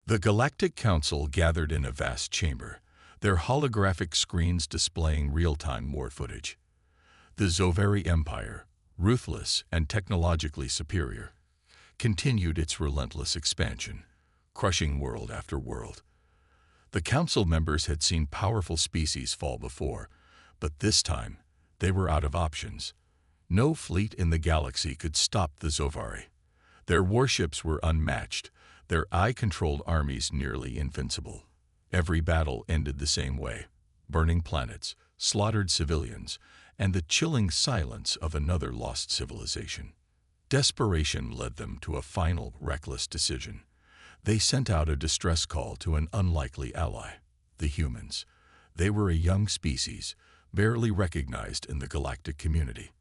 The Galactic Council gathered in a vast chamber, their holographic screens displaying real-time war footage. The Zovari Empire, ruthless and technologically superior, continued its relentless expansion, crushing world after world. The council members had seen powerful species fall before, but this time they were out of options. No fleet in the galaxy could stop the Zovari. Their warships were unmatched, their AI-controlled armies nearly invincible. Every battle ended the same way: burning planets, slaughtered civilians, and the chilling silence of another lost civilization. Desperation led them to a final, reckless decision. They sent out a distress call to an unlikely ally: the humans. They were a young species, barely recognized in the galactic community.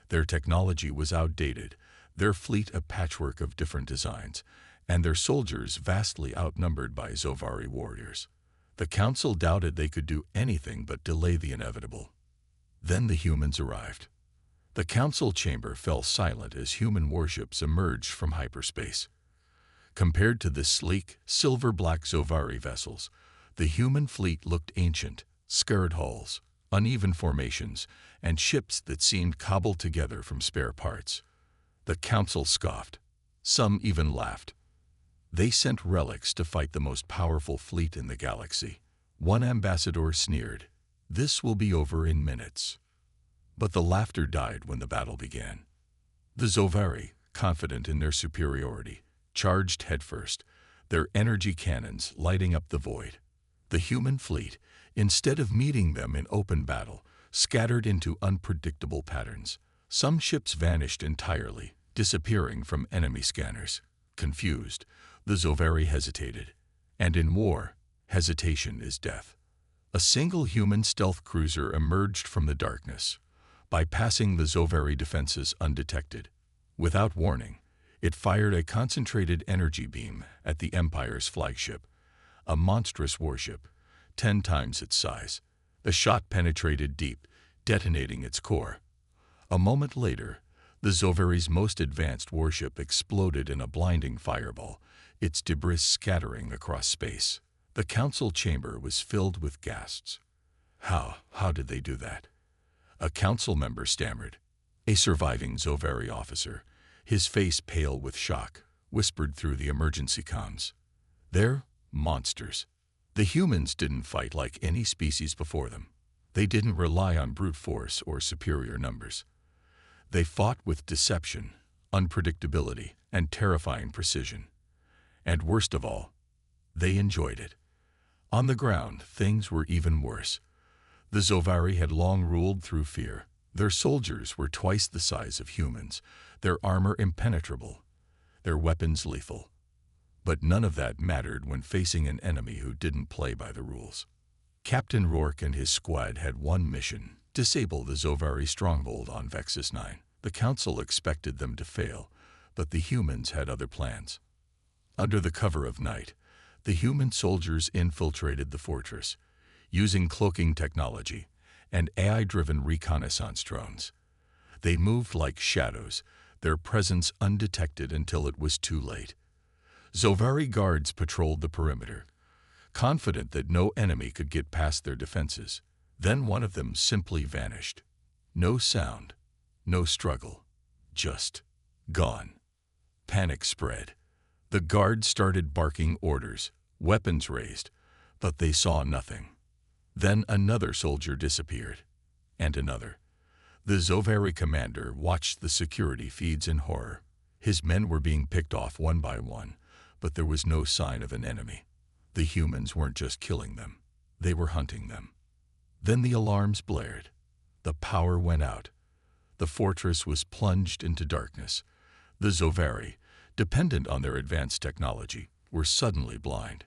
Their technology was outdated, their fleet a patchwork of different designs, and their soldiers vastly outnumbered by Zovari warriors. The council doubted they could do anything but delay the inevitable. Then the humans arrived. The council chamber fell silent as human warships emerged from hyperspace. Compared to the sleek, silver-black Zovari vessels, the human fleet looked ancient: scarred hulls, uneven formations, and ships that seemed cobbled together from spare parts. The council scoffed. Some even laughed. They sent relics to fight the most powerful fleet in the galaxy. One ambassador sneered, "This will be over in minutes." But the laughter died when the battle began. The Zovari, confident in their superiority, charged headfirst, their energy cannons lighting up the void. The human fleet, instead of meeting them in open battle, scattered into unpredictable patterns. Some ships vanished entirely, disappearing from enemy scanners. Confused, the Zovari hesitated. And in war, hesitation is death. A single human stealth cruiser emerged from the darkness, bypassing the Zovari defenses undetected. Without warning, it fired a concentrated energy beam at the Empire's flagship, a monstrous warship, 10 times its size. The shot penetrated deep, detonating its core. A moment later, the Zovari's most advanced warship exploded in a blinding fireball, its debris scattering across space. The council chamber was filled with gasps. How did they do that? A council member stammered. A surviving Zovari officer, his face pale with shock, whispered through the emergency comms, "They're monsters." The humans didn't fight like any species before them. They didn't rely on brute force or superior numbers. They fought with deception, unpredictability, and terrifying precision. And worst of all, they enjoyed it. On the ground, things were even worse. The Zovari had long ruled through fear. Their soldiers were twice the size of humans, their armor impenetrable, their weapons lethal. But none of that mattered when facing an enemy who didn't play by the rules. Captain Rourke and his squad had one mission: disable the Zovari stronghold on Vexus 9. The council expected them to fail, but the humans had other plans. Under the cover of night, the human soldiers infiltrated the fortress, using cloaking technology and AI-driven reconnaissance drones. They moved like shadows, their presence undetected until it was too late. Zovari guards patrolled the perimeter, confident that no enemy could get past their defenses. Then one of them simply vanished. No sound, no struggle, just gone. Panic spread. The guards started barking orders, weapons raised, but they saw nothing. Then another soldier disappeared, and another. The Zovari commander watched the security feeds in horror. His men were being picked off one by one, but there was no sign of an enemy. The humans weren't just killing them, they were hunting them. Then the alarms blared. The power went out. The fortress was plunged into darkness. The Zovari, dependent on their advanced technology, were suddenly blind.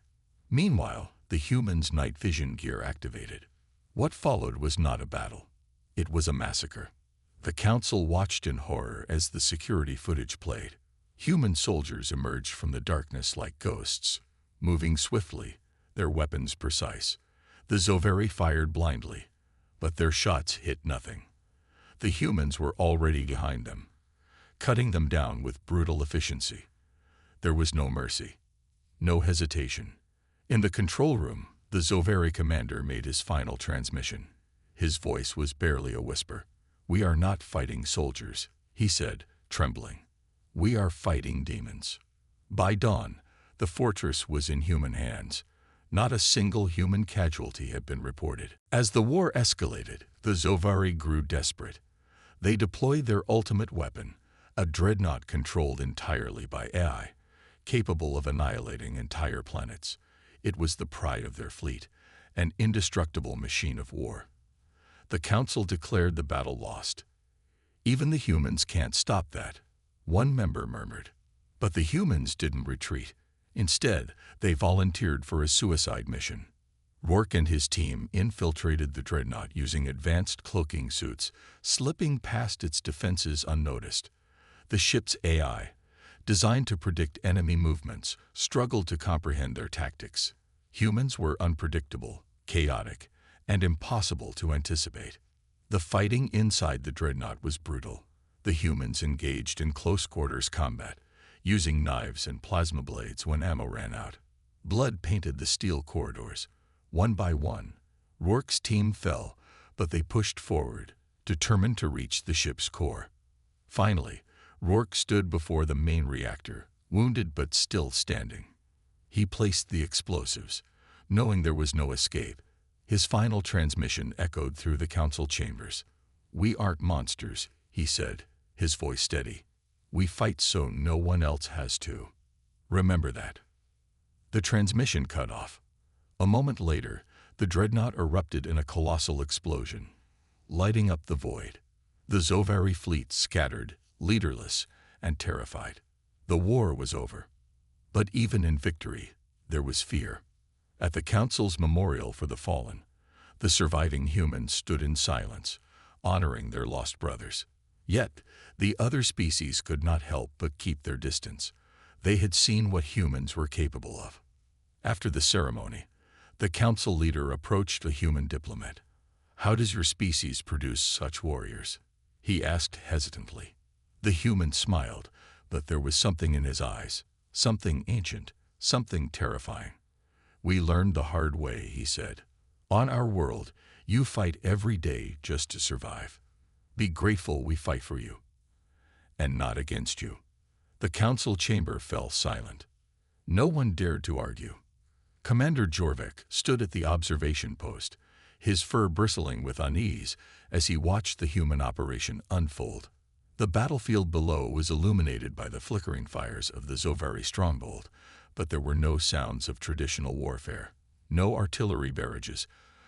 Meanwhile, the humans' night vision gear activated. What followed was not a battle. It was a massacre. The council watched in horror as the security footage played. Human soldiers emerged from the darkness like ghosts, moving swiftly, their weapons precise. The Zovari fired blindly, but their shots hit nothing. The humans were already behind them, cutting them down with brutal efficiency. There was no mercy. No hesitation. In the control room, the Zovari commander made his final transmission. His voice was barely a whisper. "We are not fighting soldiers," he said, trembling. "We are fighting demons." By dawn, the fortress was in human hands. Not a single human casualty had been reported. As the war escalated, the Zovari grew desperate. They deployed their ultimate weapon, a dreadnought controlled entirely by AI, capable of annihilating entire planets. It was the pride of their fleet, an indestructible machine of war. The Council declared the battle lost. "Even the humans can't stop that," one member murmured. But the humans didn't retreat. Instead, they volunteered for a suicide mission. Rourke and his team infiltrated the dreadnought using advanced cloaking suits, slipping past its defenses unnoticed. The ship's AI, designed to predict enemy movements, struggled to comprehend their tactics. Humans were unpredictable, chaotic, and impossible to anticipate. The fighting inside the dreadnought was brutal. The humans engaged in close-quarters combat, using knives and plasma blades when ammo ran out. Blood painted the steel corridors. One by one, Rourke's team fell, but they pushed forward, determined to reach the ship's core. Finally, Rourke stood before the main reactor, wounded but still standing. He placed the explosives, knowing there was no escape. His final transmission echoed through the council chambers. "We aren't monsters," he said, his voice steady. "We fight so no one else has to. Remember that." The transmission cut off. A moment later, the dreadnought erupted in a colossal explosion, lighting up the void. The Zovari fleet scattered, leaderless, and terrified. The war was over. But even in victory, there was fear. At the Council's memorial for the fallen, the surviving humans stood in silence, honoring their lost brothers. Yet, the other species could not help but keep their distance. They had seen what humans were capable of. After the ceremony, the council leader approached a human diplomat. "How does your species produce such warriors?" he asked hesitantly. The human smiled, but there was something in his eyes, something ancient, something terrifying. "We learned the hard way," he said. "On our world, you fight every day just to survive. Be grateful we fight for you, and not against you." The council chamber fell silent. No one dared to argue. Commander Jorvik stood at the observation post, his fur bristling with unease as he watched the human operation unfold. The battlefield below was illuminated by the flickering fires of the Zovari stronghold, but there were no sounds of traditional warfare, no artillery barrages,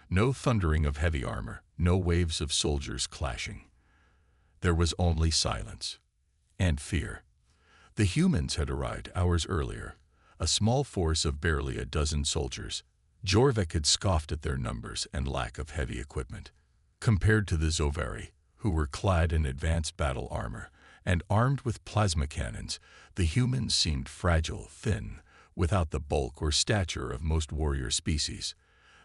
no thundering of heavy armor, no waves of soldiers clashing. There was only silence and fear. The humans had arrived hours earlier, a small force of barely a dozen soldiers. Jorvik had scoffed at their numbers and lack of heavy equipment. Compared to the Zovari, who were clad in advanced battle armor and armed with plasma cannons, the humans seemed fragile, thin, without the bulk or stature of most warrior species.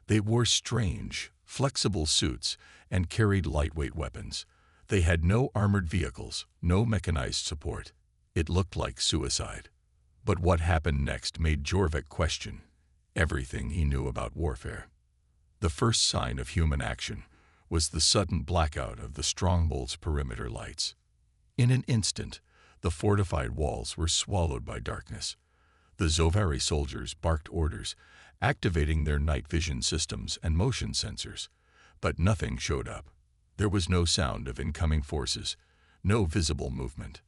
They wore strange, flexible suits and carried lightweight weapons. They had no armored vehicles, no mechanized support. It looked like suicide. But what happened next made Jorvik question everything he knew about warfare. The first sign of human action was the sudden blackout of the stronghold's perimeter lights. In an instant, the fortified walls were swallowed by darkness. The Zovari soldiers barked orders, activating their night vision systems and motion sensors, but nothing showed up. There was no sound of incoming forces, no visible movement.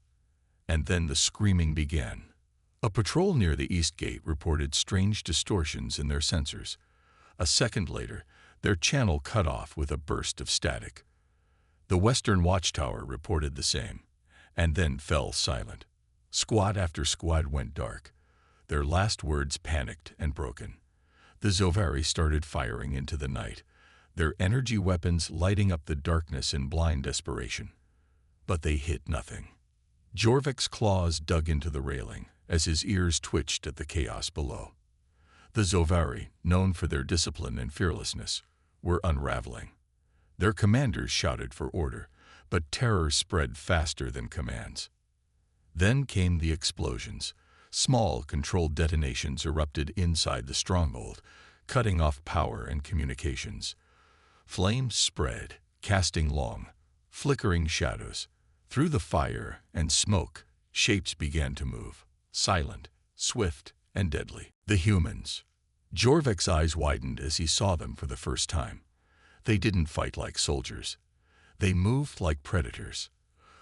And then the screaming began. A patrol near the east gate reported strange distortions in their sensors. A second later, their channel cut off with a burst of static. The western watchtower reported the same, and then fell silent. Squad after squad went dark, their last words panicked and broken. The Zovari started firing into the night, their energy weapons lighting up the darkness in blind desperation. But they hit nothing. Jorvik's claws dug into the railing as his ears twitched at the chaos below. The Zovari, known for their discipline and fearlessness, were unraveling. Their commanders shouted for order, but terror spread faster than commands. Then came the explosions, Small, controlled detonations erupted inside the stronghold, cutting off power and communications. Flames spread, casting long, flickering shadows. Through the fire and smoke, shapes began to move, silent, swift, and deadly. The humans. Jorvik's eyes widened as he saw them for the first time. They didn't fight like soldiers. They moved like predators.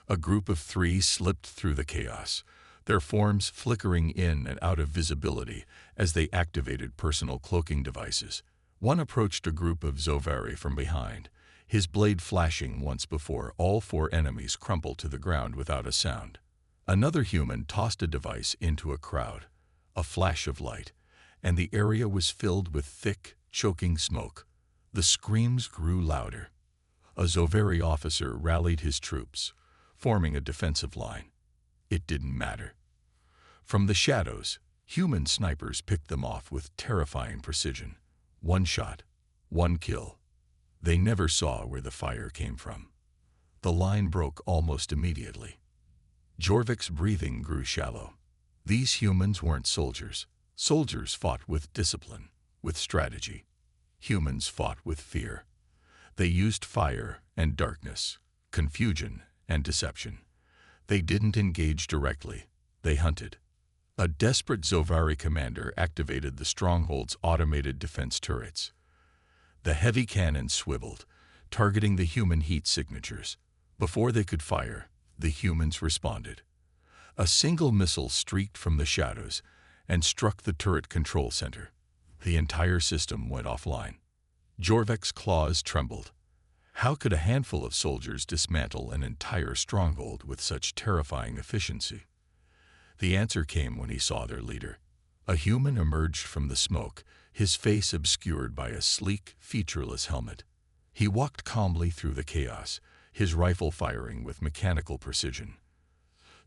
A group of 3 slipped through the chaos, their forms flickering in and out of visibility as they activated personal cloaking devices. One approached a group of Zovari from behind, his blade flashing once before all 4 enemies crumpled to the ground without a sound. Another human tossed a device into a crowd, a flash of light, and the area was filled with thick, choking smoke. The screams grew louder. A Zovari officer rallied his troops, forming a defensive line. It didn't matter. From the shadows, human snipers picked them off with terrifying precision. 1 shot, 1 kill. They never saw where the fire came from. The line broke almost immediately. Jorvik's breathing grew shallow. These humans weren't soldiers. Soldiers fought with discipline, with strategy. Humans fought with fear. They used fire and darkness, confusion and deception. They didn't engage directly. They hunted. A desperate Zovari commander activated the stronghold's automated defense turrets. The heavy cannons swiveled, targeting the human heat signatures. Before they could fire, the humans responded. A single missile streaked from the shadows and struck the turret control center. The entire system went offline. Jorvik's claws trembled. How could a handful of soldiers dismantle an entire stronghold with such terrifying efficiency? The answer came when he saw their leader. A human emerged from the smoke, his face obscured by a sleek, featureless helmet. He walked calmly through the chaos, his rifle firing with mechanical precision.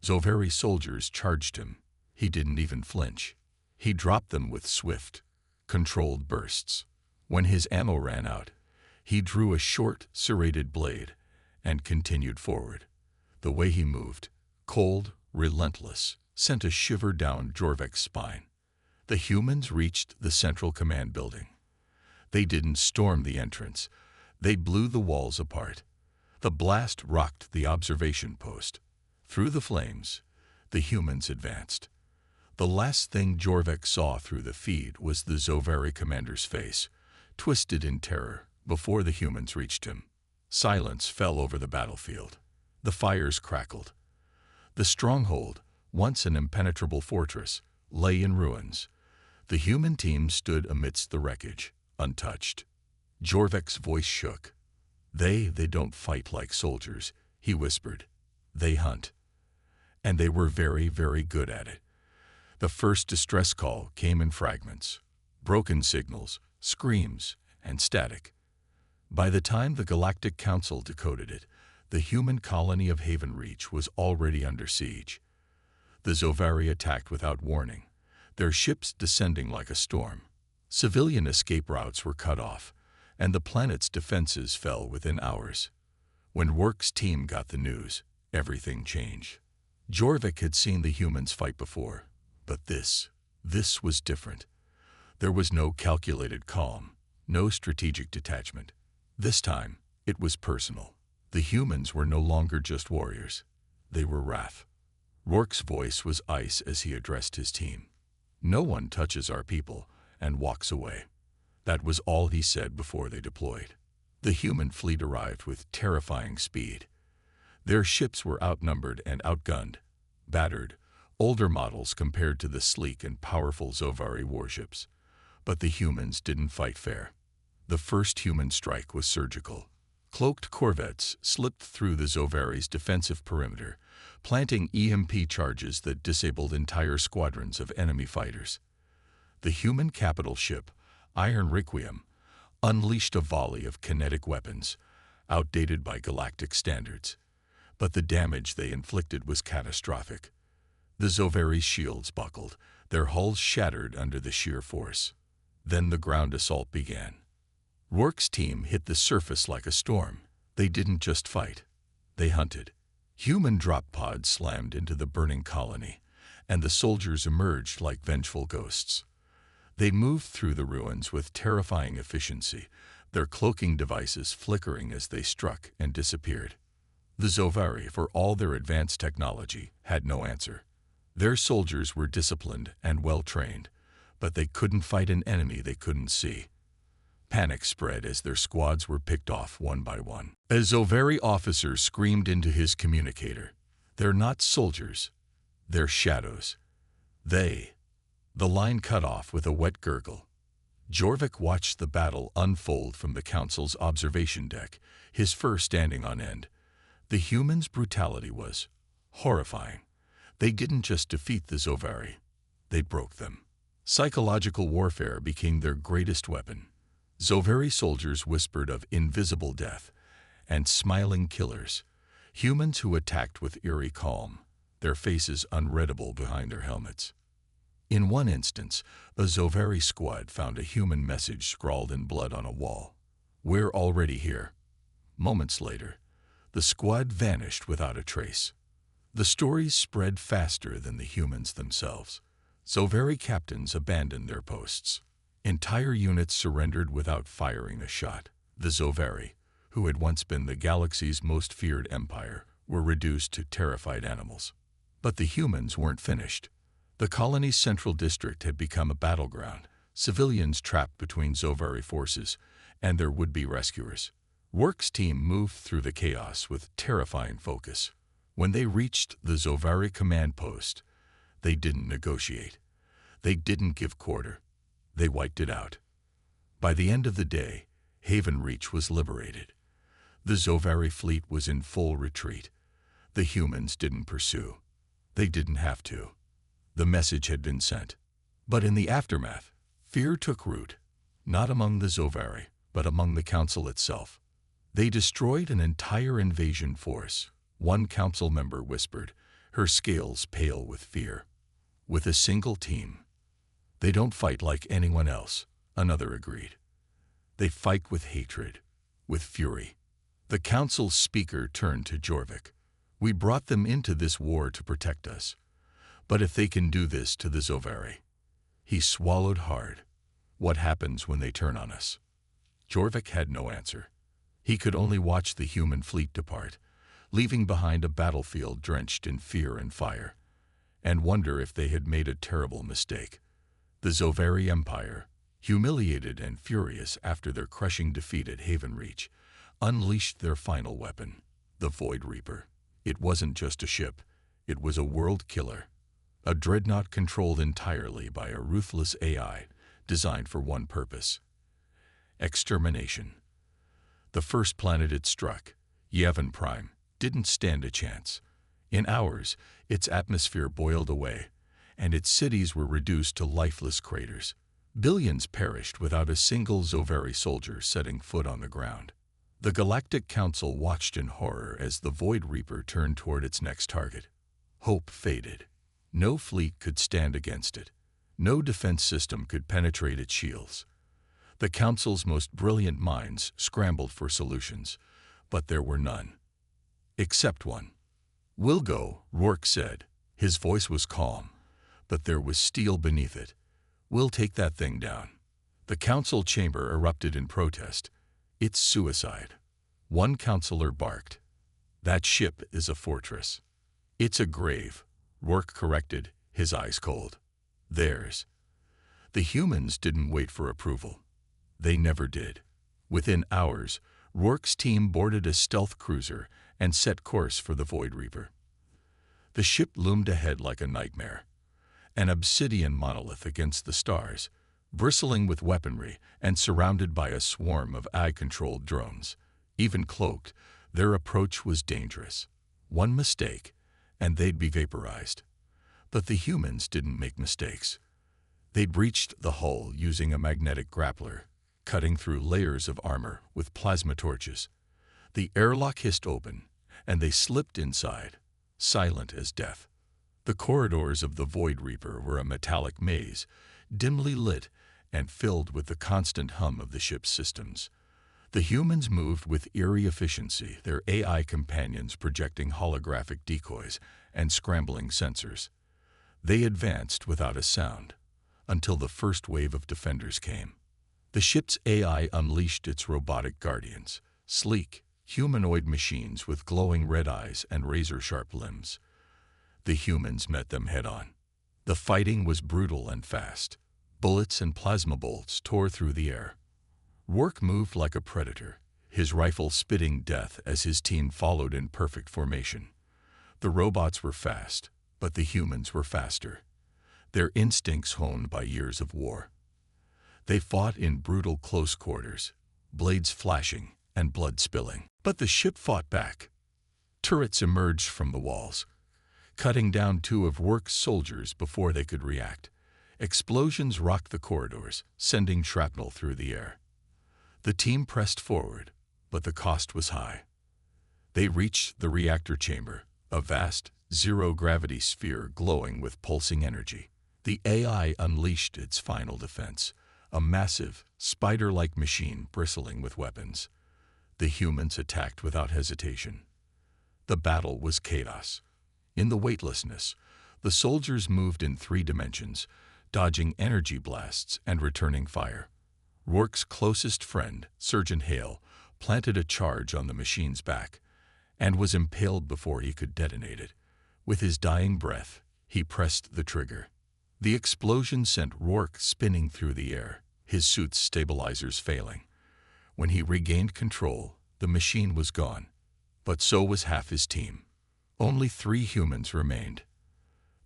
Zovari soldiers charged him. He didn't even flinch. He dropped them with swift, controlled bursts. When his ammo ran out, he drew a short, serrated blade and continued forward. The way he moved, cold, relentless, sent a shiver down Jorvik's spine. The humans reached the central command building. They didn't storm the entrance. They blew the walls apart. The blast rocked the observation post. Through the flames, the humans advanced. The last thing Jorvik saw through the feed was the Zovari commander's face, twisted in terror, before the humans reached him. Silence fell over the battlefield. The fires crackled. The stronghold, once an impenetrable fortress, lay in ruins. The human team stood amidst the wreckage, untouched. Jorvik's voice shook. They don't fight like soldiers," he whispered. "They hunt. And they were very, very good at it." The first distress call came in fragments, broken signals, screams, and static. By the time the Galactic Council decoded it, the human colony of Haven Reach was already under siege. The Zovari attacked without warning, their ships descending like a storm. Civilian escape routes were cut off, and the planet's defenses fell within hours. When Orcs' team got the news, everything changed. Jorvik had seen the humans fight before, but this was different. There was no calculated calm, no strategic detachment. This time, it was personal. The humans were no longer just warriors. They were wrath. Rourke's voice was ice as he addressed his team. "No one touches our people and walks away." That was all he said before they deployed. The human fleet arrived with terrifying speed. Their ships were outnumbered and outgunned, battered, older models compared to the sleek and powerful Zovari warships. But the humans didn't fight fair. The first human strike was surgical. Cloaked corvettes slipped through the Zovari's defensive perimeter, planting EMP charges that disabled entire squadrons of enemy fighters. The human capital ship, Iron Requiem, unleashed a volley of kinetic weapons, outdated by galactic standards. But the damage they inflicted was catastrophic. The Zovari's shields buckled, their hulls shattered under the sheer force. Then the ground assault began. Rourke's team hit the surface like a storm. They didn't just fight. They hunted. Human drop pods slammed into the burning colony, and the soldiers emerged like vengeful ghosts. They moved through the ruins with terrifying efficiency, their cloaking devices flickering as they struck and disappeared. The Zovari, for all their advanced technology, had no answer. Their soldiers were disciplined and well-trained, but they couldn't fight an enemy they couldn't see. Panic spread as their squads were picked off one by one. A Zovari officer screamed into his communicator, "They're not soldiers. They're shadows." The line cut off with a wet gurgle. Jorvik watched the battle unfold from the council's observation deck, his fur standing on end. The humans' brutality was horrifying. They didn't just defeat the Zovari, they broke them. Psychological warfare became their greatest weapon. Zovari soldiers whispered of invisible death and smiling killers, humans who attacked with eerie calm, their faces unreadable behind their helmets. In one instance, a Zovari squad found a human message scrawled in blood on a wall. "We're already here." Moments later, the squad vanished without a trace. The stories spread faster than the humans themselves. Zovari captains abandoned their posts. Entire units surrendered without firing a shot. The Zovari, who had once been the galaxy's most feared empire, were reduced to terrified animals. But the humans weren't finished. The colony's central district had become a battleground, civilians trapped between Zovari forces and their would-be rescuers. Orcs' team moved through the chaos with terrifying focus. When they reached the Zovari command post, they didn't negotiate. They didn't give quarter. They wiped it out. By the end of the day, Haven Reach was liberated. The Zovari fleet was in full retreat. The humans didn't pursue. They didn't have to. The message had been sent. But in the aftermath, fear took root, not among the Zovari, but among the council itself. They destroyed an entire invasion force. One council member whispered, her scales pale with fear. "With a single team, they don't fight like anyone else," another agreed. "They fight with hatred, with fury." The council's speaker turned to Jorvik. "We brought them into this war to protect us. But if they can do this to the Zovari..." He swallowed hard. "What happens when they turn on us?" Jorvik had no answer. He could only watch the human fleet depart, leaving behind a battlefield drenched in fear and fire, and wonder if they had made a terrible mistake. The Zovari Empire, humiliated and furious after their crushing defeat at Haven Reach, unleashed their final weapon, the Void Reaper. It wasn't just a ship, it was a world killer. A dreadnought controlled entirely by a ruthless AI designed for one purpose: extermination. The first planet it struck, Yevon Prime, didn't stand a chance. In hours, its atmosphere boiled away, and its cities were reduced to lifeless craters. Billions perished without a single Zovari soldier setting foot on the ground. The Galactic Council watched in horror as the Void Reaper turned toward its next target. Hope faded. No fleet could stand against it. No defense system could penetrate its shields. The Council's most brilliant minds scrambled for solutions, but there were none. Except one. "We'll go," Rourke said. His voice was calm, but there was steel beneath it. "We'll take that thing down." The council chamber erupted in protest. "It's suicide." One councilor barked. "That ship is a fortress." "It's a grave," Rourke corrected, his eyes cold. "Theirs." The humans didn't wait for approval. They never did. Within hours, Rourke's team boarded a stealth cruiser and set course for the Void Reaper. The ship loomed ahead like a nightmare, an obsidian monolith against the stars, bristling with weaponry and surrounded by a swarm of AI-controlled drones. Even cloaked, their approach was dangerous. One mistake, and they'd be vaporized. But the humans didn't make mistakes. They'd breached the hull using a magnetic grappler, cutting through layers of armor with plasma torches. The airlock hissed open, and they slipped inside, silent as death. The corridors of the Void Reaper were a metallic maze, dimly lit and filled with the constant hum of the ship's systems. The humans moved with eerie efficiency, their AI companions projecting holographic decoys and scrambling sensors. They advanced without a sound, until the first wave of defenders came. The ship's AI unleashed its robotic guardians, sleek, humanoid machines with glowing red eyes and razor-sharp limbs. The humans met them head-on. The fighting was brutal and fast. Bullets and plasma bolts tore through the air. Rourke moved like a predator, his rifle spitting death as his team followed in perfect formation. The robots were fast, but the humans were faster, their instincts honed by years of war. They fought in brutal close quarters, blades flashing and blood spilling. But the ship fought back. Turrets emerged from the walls, cutting down two of Rourke's soldiers before they could react. Explosions rocked the corridors, sending shrapnel through the air. The team pressed forward, but the cost was high. They reached the reactor chamber, a vast, zero-gravity sphere glowing with pulsing energy. The AI unleashed its final defense, a massive, spider-like machine bristling with weapons. The humans attacked without hesitation. The battle was chaos. In the weightlessness, the soldiers moved in 3 dimensions, dodging energy blasts and returning fire. Rourke's closest friend, Sergeant Hale, planted a charge on the machine's back and was impaled before he could detonate it. With his dying breath, he pressed the trigger. The explosion sent Rourke spinning through the air, his suit's stabilizers failing. When he regained control, the machine was gone, but so was half his team. Only 3 humans remained.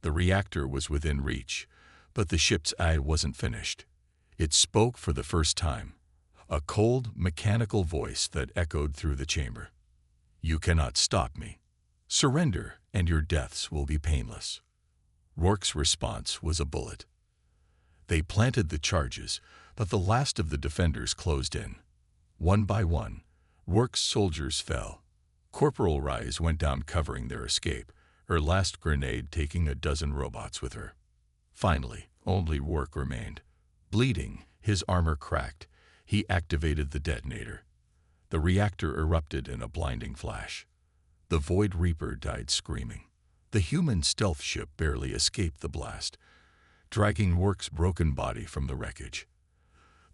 The reactor was within reach, but the ship's eye wasn't finished. It spoke for the first time, a cold, mechanical voice that echoed through the chamber. "You cannot stop me. Surrender, and your deaths will be painless." Rourke's response was a bullet. They planted the charges, but the last of the defenders closed in. One by one, Rourke's soldiers fell. Corporal Rise went down covering their escape, her last grenade taking a dozen robots with her. Finally, only Rourke remained. Bleeding, his armor cracked, he activated the detonator. The reactor erupted in a blinding flash. The Void Reaper died screaming. The human stealth ship barely escaped the blast, dragging Rourke's broken body from the wreckage.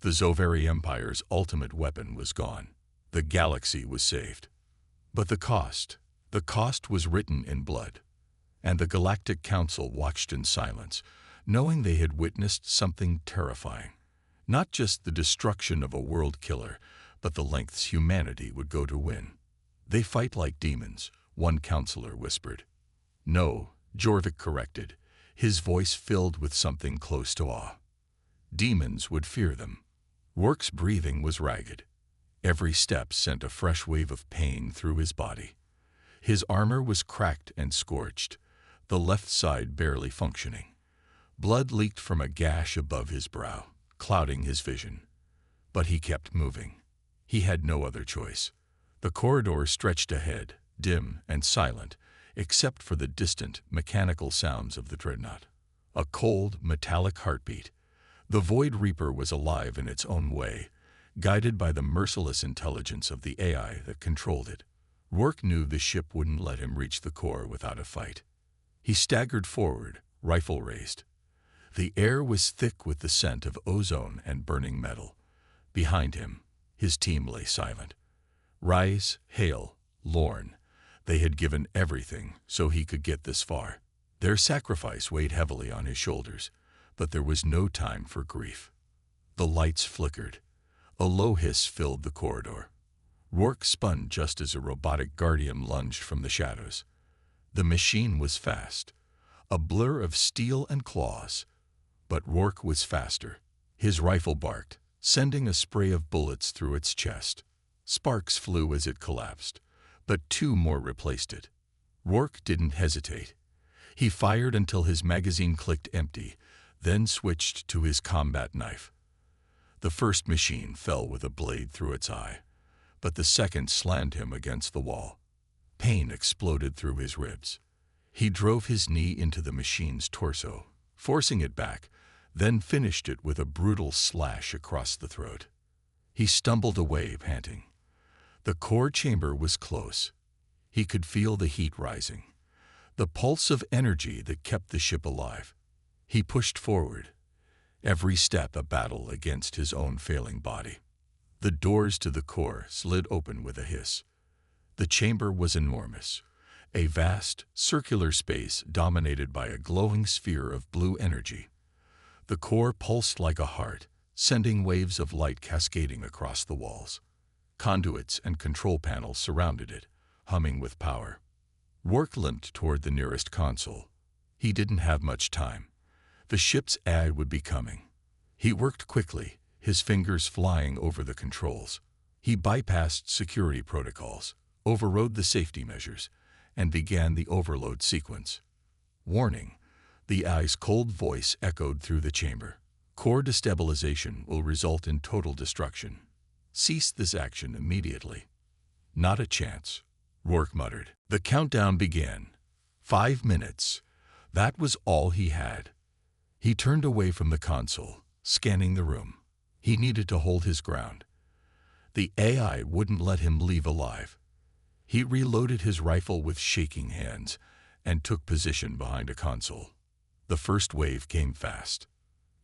The Zovari Empire's ultimate weapon was gone. The galaxy was saved. But the cost was written in blood. And the Galactic Council watched in silence, knowing they had witnessed something terrifying. Not just the destruction of a world killer, but the lengths humanity would go to win. "They fight like demons," one counselor whispered. "No," Jorvik corrected, his voice filled with something close to awe. "Demons would fear them." Rourke's breathing was ragged. Every step sent a fresh wave of pain through his body. His armor was cracked and scorched, the left side barely functioning. Blood leaked from a gash above his brow, clouding his vision. But he kept moving. He had no other choice. The corridor stretched ahead, dim and silent, except for the distant, mechanical sounds of the dreadnought. A cold, metallic heartbeat. The Void Reaper was alive in its own way, guided by the merciless intelligence of the AI that controlled it. Rourke knew the ship wouldn't let him reach the core without a fight. He staggered forward, rifle raised. The air was thick with the scent of ozone and burning metal. Behind him, his team lay silent. Rise, Hale, Lorne. They had given everything so he could get this far. Their sacrifice weighed heavily on his shoulders, but there was no time for grief. The lights flickered. A low hiss filled the corridor. Rourke spun just as a robotic guardian lunged from the shadows. The machine was fast, a blur of steel and claws. But Rourke was faster. His rifle barked, sending a spray of bullets through its chest. Sparks flew as it collapsed, but 2 more replaced it. Rourke didn't hesitate. He fired until his magazine clicked empty, then switched to his combat knife. The first machine fell with a blade through its eye, but the second slammed him against the wall. Pain exploded through his ribs. He drove his knee into the machine's torso, forcing it back, then finished it with a brutal slash across the throat. He stumbled away, panting. The core chamber was close. He could feel the heat rising. the pulse of energy that kept the ship alive. He pushed forward, every step a battle against his own failing body. The doors to the core slid open with a hiss. The chamber was enormous, a vast, circular space dominated by a glowing sphere of blue energy. The core pulsed like a heart, sending waves of light cascading across the walls. Conduits and control panels surrounded it, humming with power. Rourke limped toward the nearest console. He didn't have much time. The ship's ad would be coming. He worked quickly, his fingers flying over the controls. He bypassed security protocols, overrode the safety measures, and began the overload sequence. Warning, the AI's cold voice echoed through the chamber. Core destabilization will result in total destruction. Cease this action immediately. Not a chance, Rourke muttered. The countdown began. 5 minutes. That was all he had. He turned away from the console, scanning the room. He needed to hold his ground. The AI wouldn't let him leave alive. He reloaded his rifle with shaking hands and took position behind a console. The first wave came fast.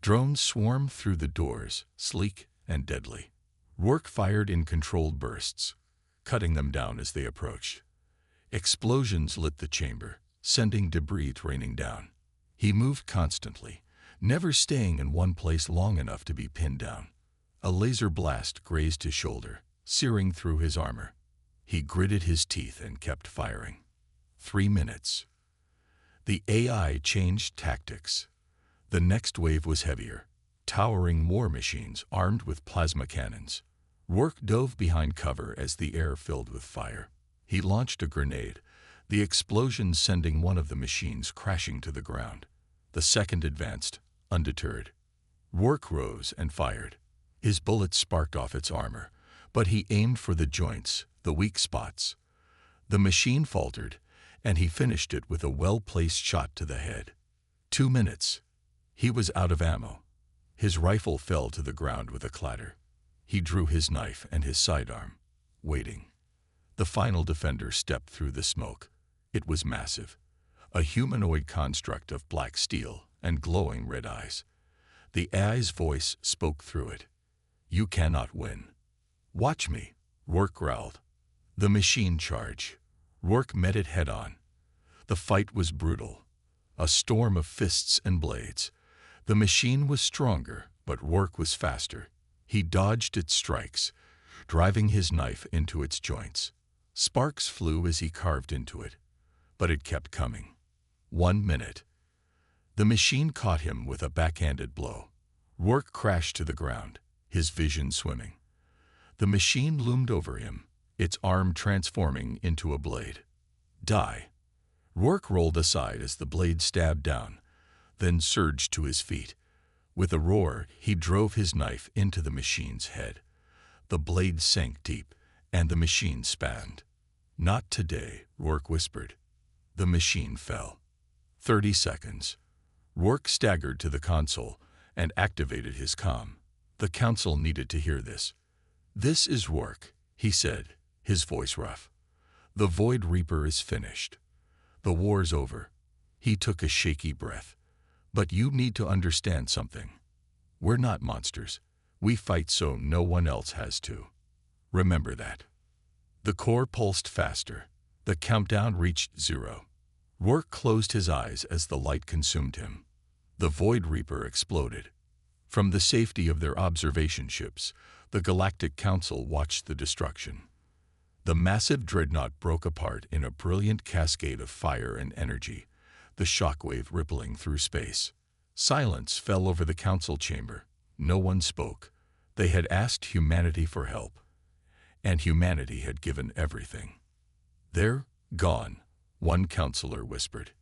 Drones swarmed through the doors, sleek and deadly. Rourke fired in controlled bursts, cutting them down as they approached. Explosions lit the chamber, sending debris raining down. He moved constantly, never staying in one place long enough to be pinned down. A laser blast grazed his shoulder, searing through his armor. He gritted his teeth and kept firing. 3 minutes. The AI changed tactics. The next wave was heavier, towering war machines armed with plasma cannons. Rourke dove behind cover as the air filled with fire. He launched a grenade, the explosion sending one of the machines crashing to the ground. The second advanced, undeterred. Rourke rose and fired. His bullet sparked off its armor, but he aimed for the joints, the weak spots. The machine faltered, and he finished it with a well-placed shot to the head. 2 minutes. He was out of ammo. His rifle fell to the ground with a clatter. He drew his knife and his sidearm, waiting. The final defender stepped through the smoke. It was massive, a humanoid construct of black steel and glowing red eyes. The AI's voice spoke through it. "You cannot win." "Watch me," Rourke growled. The machine charge. Rourke met it head-on. The fight was brutal, a storm of fists and blades. The machine was stronger, but Rourke was faster. He dodged its strikes, driving his knife into its joints. Sparks flew as he carved into it, but it kept coming. 1 minute. The machine caught him with a backhanded blow. Rourke crashed to the ground, his vision swimming. The machine loomed over him, its arm transforming into a blade. Die. Rourke rolled aside as the blade stabbed down, then surged to his feet. With a roar, he drove his knife into the machine's head. The blade sank deep, and the machine spanned. "Not today," Rourke whispered. The machine fell. 30 seconds. Rourke staggered to the console and activated his comm. The council needed to hear this. "This is Rourke," he said, his voice rough. "The Void Reaper is finished. The war's over." He took a shaky breath. "But you need to understand something. We're not monsters. We fight so no one else has to. Remember that." The core pulsed faster. The countdown reached 0. Rourke closed his eyes as the light consumed him. The Void Reaper exploded. From the safety of their observation ships, the Galactic Council watched the destruction. The massive dreadnought broke apart in a brilliant cascade of fire and energy, the shockwave rippling through space. Silence fell over the council chamber. No one spoke. They had asked humanity for help, and humanity had given everything. "They're gone," one counselor whispered.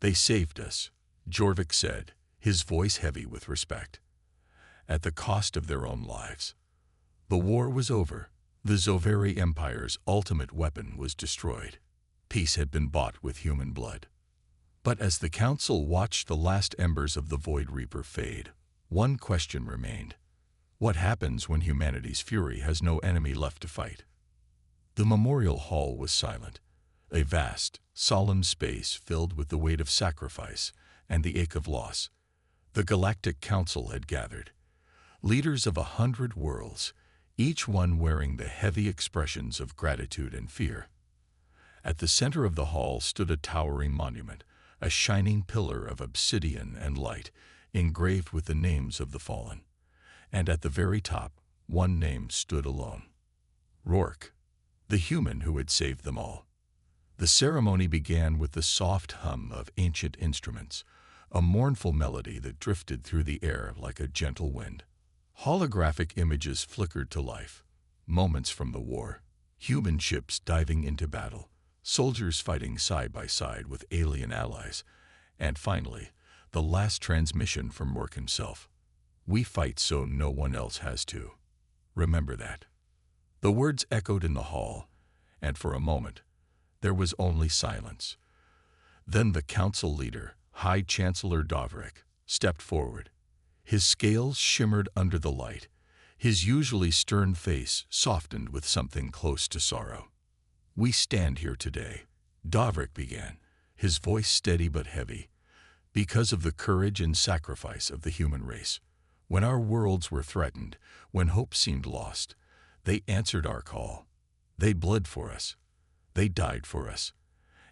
"They saved us," Jorvik said, his voice heavy with respect. "At the cost of their own lives." The war was over. The Zovari Empire's ultimate weapon was destroyed. Peace had been bought with human blood. But as the council watched the last embers of the Void Reaper fade, one question remained. What happens when humanity's fury has no enemy left to fight? The memorial hall was silent. a vast, solemn space filled with the weight of sacrifice and the ache of loss. The Galactic Council had gathered, leaders of 100 worlds, each one wearing the heavy expressions of gratitude and fear. At the center of the hall stood a towering monument, a shining pillar of obsidian and light, engraved with the names of the fallen. And at the very top, one name stood alone: Rourke, the human who had saved them all. The ceremony began with the soft hum of ancient instruments, a mournful melody that drifted through the air like a gentle wind. Holographic images flickered to life, moments from the war, human ships diving into battle, soldiers fighting side by side with alien allies, and finally, the last transmission from Rourke himself: "We fight so no one else has to. Remember that." The words echoed in the hall, and for a moment, there was only silence. Then the council leader, High Chancellor Davrik, stepped forward. His scales shimmered under the light, his usually stern face softened with something close to sorrow. "We stand here today," Davrik began, his voice steady but heavy, "because of the courage and sacrifice of the human race. When our worlds were threatened, when hope seemed lost, they answered our call. They bled for us. They died for us.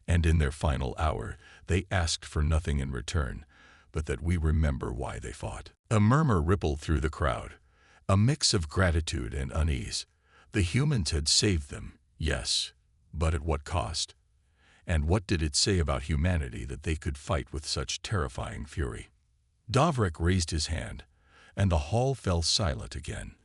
And in their final hour, they asked for nothing in return, but that we remember why they fought." A murmur rippled through the crowd, a mix of gratitude and unease. The humans had saved them, yes, but at what cost? And what did it say about humanity that they could fight with such terrifying fury? Davrik raised his hand, and the hall fell silent again.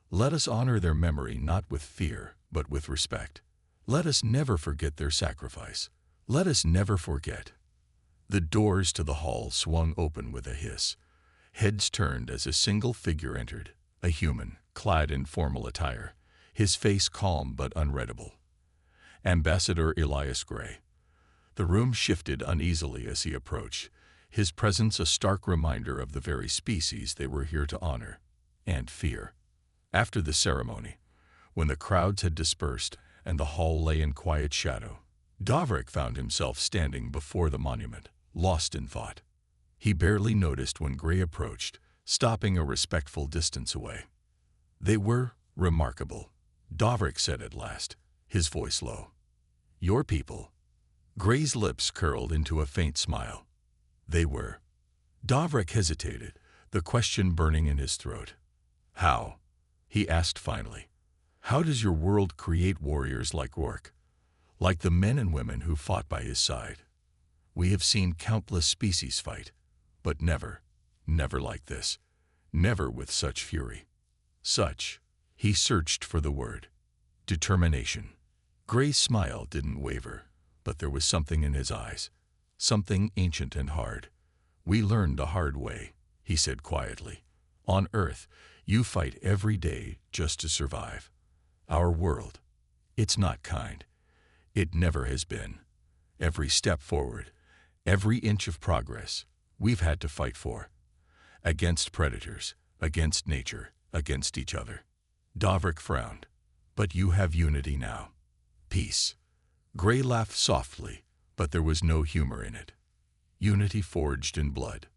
"Let us honor their memory not with fear, but with respect. Let us never forget their sacrifice. Let us never forget." The doors to the hall swung open with a hiss. Heads turned as a single figure entered, a human, clad in formal attire, his face calm but unreadable. Ambassador Elias Gray. The room shifted uneasily as he approached, his presence a stark reminder of the very species they were here to honor and fear. After the ceremony, when the crowds had dispersed and the hall lay in quiet shadow, Davrik found himself standing before the monument, lost in thought. He barely noticed when Gray approached, stopping a respectful distance away. "They were remarkable," Davrik said at last, his voice low. "Your people." Gray's lips curled into a faint smile. "They were." Davrik hesitated, the question burning in his throat. "How?" he asked finally. "How does your world create warriors like Rourke? Like the men and women who fought by his side? We have seen countless species fight, but never like this. Never with such fury. Such," he searched for the word, "determination." Gray's smile didn't waver, but there was something in his eyes, something ancient and hard. "We learned the hard way," he said quietly. "On Earth, you fight every day just to survive. Our world, it's not kind. It never has been. Every step forward, every inch of progress, we've had to fight for. Against predators, against nature, against each other." Davrik frowned. "But you have unity now. Peace." Gray laughed softly, but there was no humor in it. "Unity forged in blood.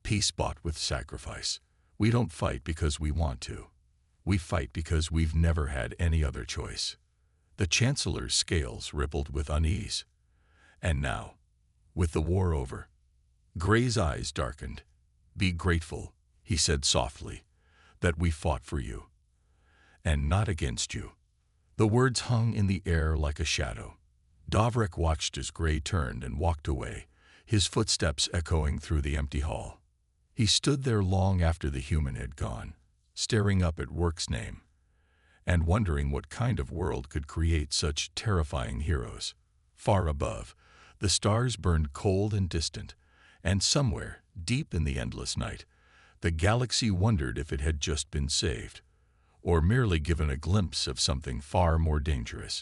Peace bought with sacrifice. We don't fight because we want to. We fight because we've never had any other choice." The Chancellor's scales rippled with unease. "And now, with the war over," Gray's eyes darkened. "Be grateful," he said softly, "that we fought for you, and not against you." The words hung in the air like a shadow. Davrik watched as Gray turned and walked away, his footsteps echoing through the empty hall. He stood there long after the human had gone, staring up at Rourke's name, and wondering what kind of world could create such terrifying heroes. Far above, the stars burned cold and distant, and somewhere, deep in the endless night, the galaxy wondered if it had just been saved, or merely given a glimpse of something far more dangerous.